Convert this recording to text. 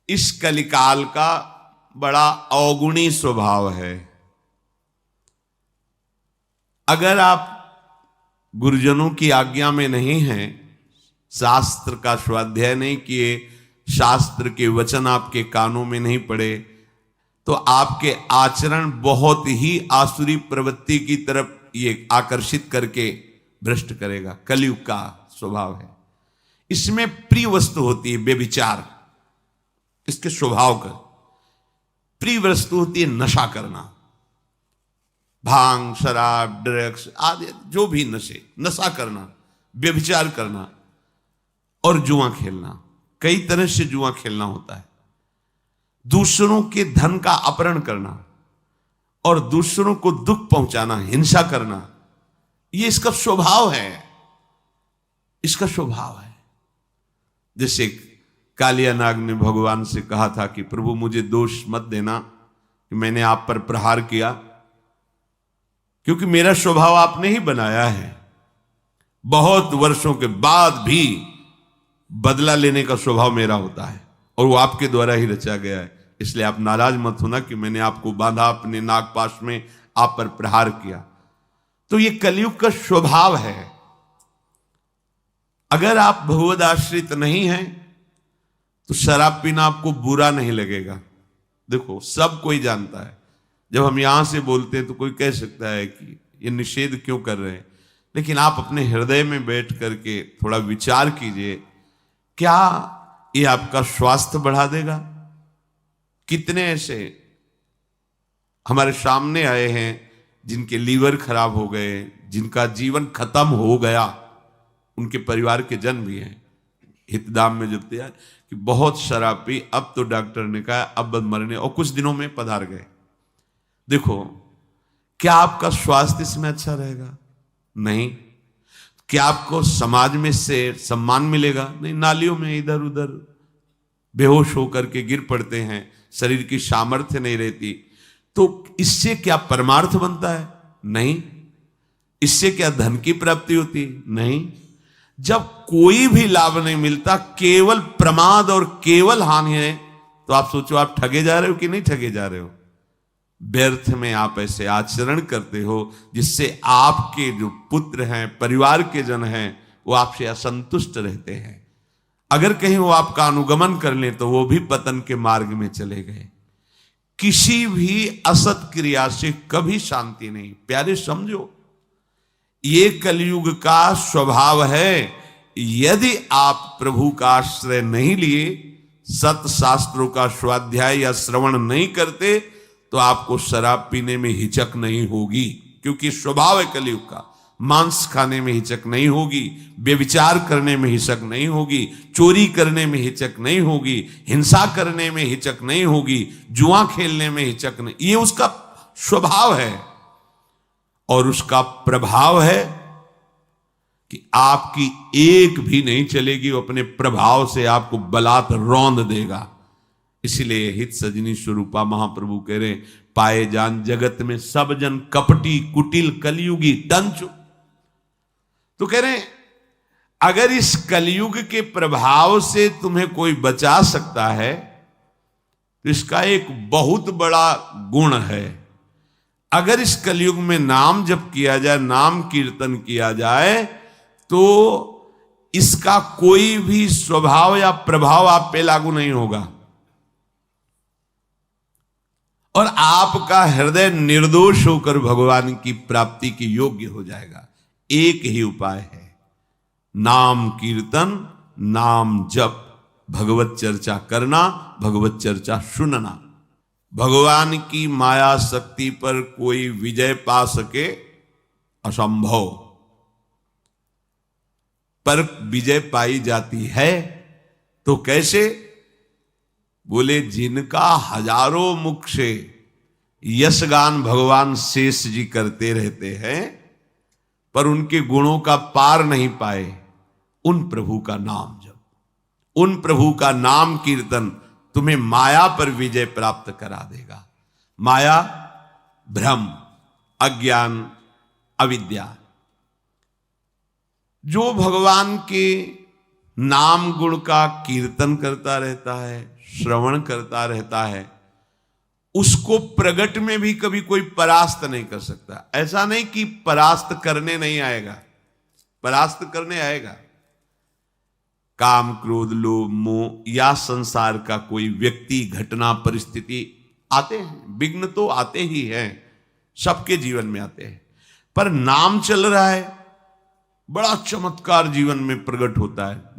इस कलिकाल का बड़ा अवगुणी स्वभाव है। अगर आप गुरुजनों की आज्ञा में नहीं हैं, शास्त्र का स्वाध्याय नहीं किए, शास्त्र के वचन आपके कानों में नहीं पड़े, तो आपके आचरण बहुत ही आसुरी प्रवृत्ति की तरफ ये आकर्षित करके भ्रष्ट करेगा। कलयुग का स्वभाव है। इसमें प्रिय वस्तु होती है व्यभिचार, इसके स्वभाव का। प्रिय वस्तु होती है नशा करना, भांग, शराब, ड्रग्स आदि जो भी नशे, नशा करना, व्यभिचार करना और जुआ खेलना। कई तरह से जुआ खेलना होता है। दूसरों के धन का अपहरण करना और दूसरों को दुख पहुंचाना, हिंसा करना, ये इसका स्वभाव है। इसका स्वभाव है। जैसे कालिया नाग ने भगवान से कहा था कि प्रभु मुझे दोष मत देना कि मैंने आप पर प्रहार किया, क्योंकि मेरा स्वभाव आपने ही बनाया है। बहुत वर्षों के बाद भी बदला लेने का स्वभाव मेरा होता है और वो आपके द्वारा ही रचा गया है। इसलिए आप नाराज मत होना कि मैंने आपको बांधा अपने नागपाश में, आप पर प्रहार किया। तो ये कलयुग का स्वभाव है। अगर आप भगवद आश्रित नहीं हैं तो शराब पीना आपको बुरा नहीं लगेगा। देखो, सब कोई जानता है। जब हम यहां से बोलते हैं तो कोई कह सकता है कि ये निषेध क्यों कर रहे हैं, लेकिन आप अपने हृदय में बैठ करके थोड़ा विचार कीजिए, क्या ये आपका स्वास्थ्य बढ़ा देगा? कितने ऐसे हमारे सामने आए हैं जिनके लीवर खराब हो गए, जिनका जीवन खत्म हो गया, उनके परिवार के जन भी हैं। हितदाम में जब दिया कि बहुत शराब पी, अब तो डॉक्टर ने कहा अब मरने, और कुछ दिनों में पधार गए। देखो, क्या आपका स्वास्थ्य इसमें अच्छा रहेगा? नहीं। क्या आपको समाज में से सम्मान मिलेगा? नहीं। नालियों में इधर उधर बेहोश होकर के गिर पड़ते हैं, शरीर की सामर्थ्य नहीं रहती। तो इससे क्या परमार्थ बनता है? नहीं। इससे क्या धन की प्राप्ति होती? नहीं। जब कोई भी लाभ नहीं मिलता, केवल प्रमाद और केवल हानि है, तो आप सोचो आप ठगे जा रहे हो कि नहीं ठगे जा रहे हो? व्यर्थ में आप ऐसे आचरण करते हो जिससे आपके जो पुत्र हैं, परिवार के जन हैं, वो आपसे असंतुष्ट रहते हैं। अगर कहीं वो आपका अनुगमन कर लें तो वो भी पतन के मार्ग में चले गए। किसी भी असत क्रिया से कभी शांति नहीं। प्यारे समझो, ये कलयुग का स्वभाव है। यदि आप प्रभु का आश्रय नहीं लिए, सत शास्त्रों का स्वाध्याय या श्रवण नहीं करते, तो आपको शराब पीने में हिचक नहीं होगी, क्योंकि स्वभाव है कलयुग का। मांस खाने में हिचक नहीं होगी, व्यभिचार करने में हिचक नहीं होगी, चोरी करने में हिचक नहीं होगी, हिंसा करने में हिचक नहीं होगी, जुआ खेलने में हिचक नहीं। ये उसका स्वभाव है और उसका प्रभाव है कि आपकी एक भी नहीं चलेगी, वो अपने प्रभाव से आपको बलात् रौंद देगा। इसलिए हित सजनी स्वरूपा महाप्रभु कह रहे, पाए जान जगत में सब जन कपटी कुटिल कलयुगी टंचु। तो कह रहे अगर इस कलयुग के प्रभाव से तुम्हें कोई बचा सकता है तो इसका एक बहुत बड़ा गुण है। अगर इस कलयुग में नाम जप किया जाए, नाम कीर्तन किया जाए, तो इसका कोई भी स्वभाव या प्रभाव आप पे लागू नहीं होगा और आपका हृदय निर्दोष होकर भगवान की प्राप्ति के योग्य हो जाएगा। एक ही उपाय है, नाम कीर्तन, नाम जप, भगवत चर्चा करना, भगवत चर्चा सुनना। भगवान की माया शक्ति पर कोई विजय पा सके असंभव, पर विजय पाई जाती है तो कैसे? बोले जिनका हजारों मुख से यशगान भगवान शेष जी करते रहते हैं पर उनके गुणों का पार नहीं पाए, उन प्रभु का नाम जप, उन प्रभु का नाम कीर्तन तुम्हें माया पर विजय प्राप्त करा देगा। माया भ्रम, अज्ञान, अविद्या। जो भगवान के नाम गुण का कीर्तन करता रहता है, श्रवण करता रहता है, उसको प्रगट में भी कभी कोई परास्त नहीं कर सकता। ऐसा नहीं कि परास्त करने नहीं आएगा, परास्त करने आएगा। काम, क्रोध, लोभ, मोह या संसार का कोई व्यक्ति, घटना, परिस्थिति आते हैं, विघ्न तो आते ही हैं, सबके जीवन में आते हैं। पर नाम चल रहा है, बड़ा चमत्कार जीवन में प्रकट होता है।